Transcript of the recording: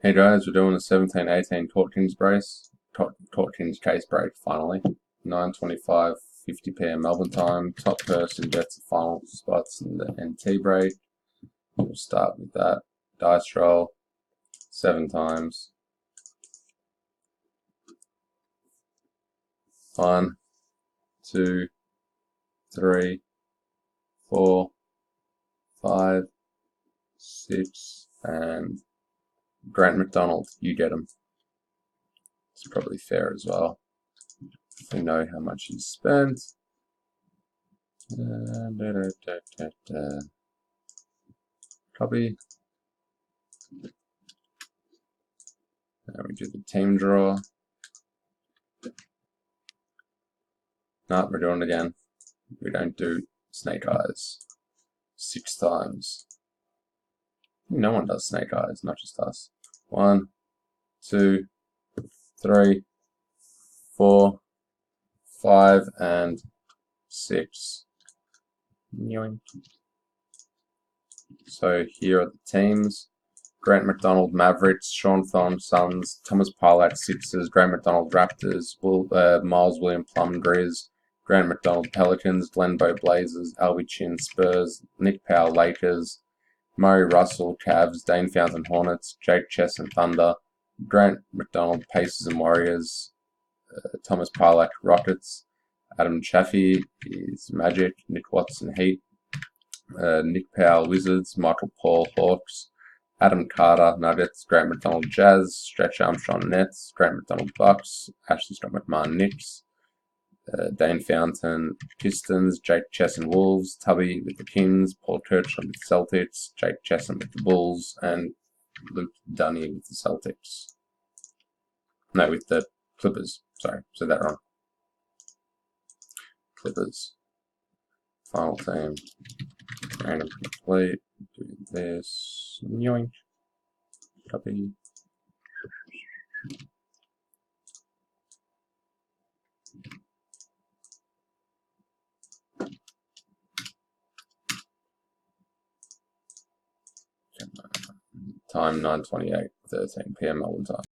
Hey guys, we're doing a 17-18 Torkins brace, Torkins case break finally. 9:25, 50 p.m. Melbourne time. Top person gets the final spots in the NT break. We'll start with that. Dice roll 7 times. 1, 2, 3, 4, 5, 6, and Grant McDonald, you get him. It's probably fair as well. If we know how much he spent. Copy. Now we do the team draw. No, we're doing it again. We don't do snake eyes. 6 times. No one does snake eyes, not just us. 1, 2, 3, 4, 5, and 6. So here are the teams. Grant McDonald Mavericks, Sean Thom Suns, Thomas Parlak Sixers, Grant McDonald Raptors, Miles William Plum Grizz, Grant McDonald Pelicans, Glenbow Blazers, Albie Chin Spurs, Nick Powell Lakers, Murray Russell Cavs, Dane Fountain Hornets, Jake Chesson Thunder, Grant McDonald Pacers and Warriors, Thomas Parlak Rockets, Adam Chaffee is Magic, Nick Watson Heat, Nick Powell Wizards, Michael Paul Hawks, Adam Carter Nuggets, Grant McDonald Jazz, Stretch Armstrong Nets, Grant McDonald Bucks, Ashley Scott McMahon Knicks, Dane Fountain Pistons, Jake Chesson Wolves, Tubby with the Kings, Paul Kirchland with the Celtics, Jake Chesson with the Bulls, and Luke Dunny with the Celtics. No, with the Clippers. Sorry, said that wrong. Clippers. Final team. Random complete. Do this. Yoink. Copy. Time 9:28, 13 p.m. Melbourne time.